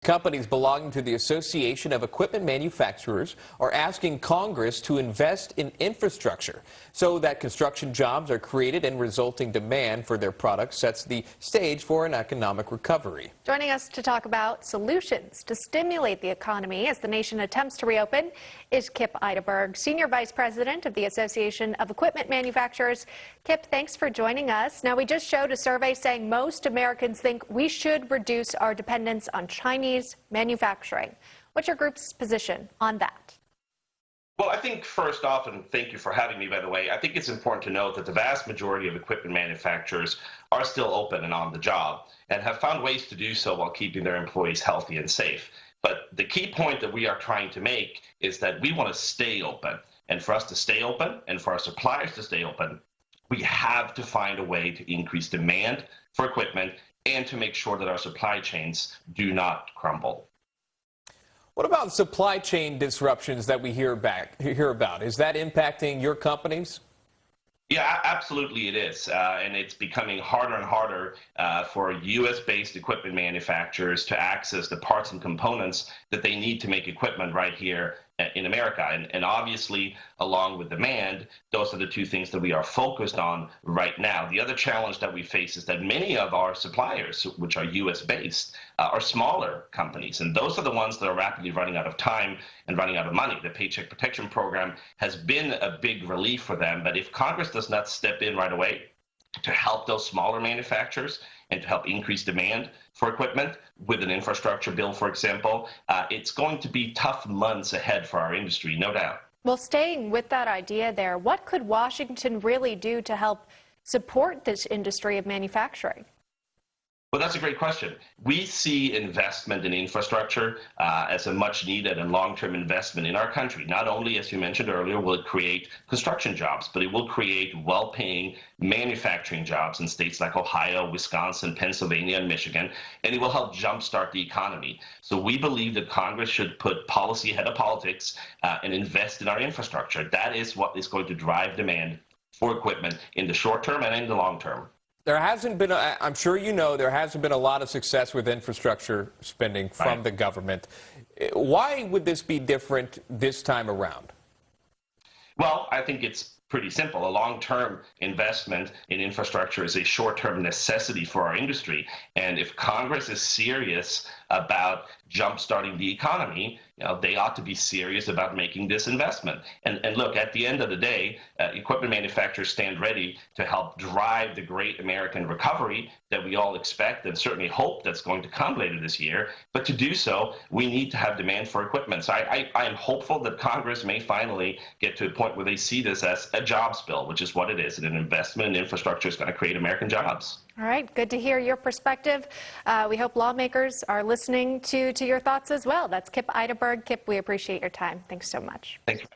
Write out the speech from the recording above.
Companies belonging to the Association of Equipment Manufacturers are asking Congress to invest in infrastructure so that construction jobs are created and resulting demand for their products sets the stage for an economic recovery. Joining us to talk about solutions to stimulate the economy as the nation attempts to reopen is Kip Eideberg, Senior Vice President of the Association of Equipment Manufacturers. Kip, thanks for joining us. Now, we just showed a survey saying most Americans think we should reduce our dependence on Chinese manufacturing. What's your group's position on that? Well, I think first off, and thank you for having me, by the way, I think it's important to note that the vast majority of equipment manufacturers are still open and on the job and have found ways to do so while keeping their employees healthy and safe. But the key point that we are trying to make is that we want to stay open. And for us to stay open and for our suppliers to stay open, we have to find a way to increase demand for equipment and to make sure that our supply chains do not crumble. What about supply chain disruptions that we hear about? Is that impacting your companies? Yeah, absolutely it is. And it's becoming harder and harder for U.S.-based equipment manufacturers to access the parts and components that they need to make equipment right here in America. And obviously, along with demand, those are the two things that we are focused on right now. The other challenge that we face is that many of our suppliers, which are U.S.-based, are smaller companies. And those are the ones that are rapidly running out of time and running out of money. The Paycheck Protection Program has been a big relief for them. But if Congress does not step in right away to help those smaller manufacturers and to help increase demand for equipment with an infrastructure bill, for example, it's going to be tough months ahead for our industry, no doubt. Well, staying with that idea there, what could Washington really do to help support this industry of manufacturing? Well, that's a great question. We see investment in infrastructure as a much needed and long-term investment in our country. Not only, as you mentioned earlier, will it create construction jobs, but it will create well-paying manufacturing jobs in states like Ohio, Wisconsin, Pennsylvania, and Michigan, and it will help jumpstart the economy. So we believe that Congress should put policy ahead of politics and invest in our infrastructure. That is what is going to drive demand for equipment in the short term and in the long term. There hasn't been, I'm sure you know, there hasn't been a lot of success with infrastructure spending from the government. Why would this be different this time around? Well, I think it's pretty simple. A long-term investment in infrastructure is a short-term necessity for our industry. And if Congress is serious about jump-starting the economy, they ought to be serious about making this investment. And look, at the end of the day, equipment manufacturers stand ready to help drive the great American recovery that we all expect and certainly hope that's going to come later this year. But to do so, we need to have demand for equipment. So I am hopeful that Congress may finally get to a point where they see this as a jobs bill, which is what it is. And an investment in infrastructure is going to create American jobs. All right, good to hear your perspective. We hope lawmakers are listening to your thoughts as well. That's Kip Eideberg. Kip, we appreciate your time. Thanks so much. Thank you.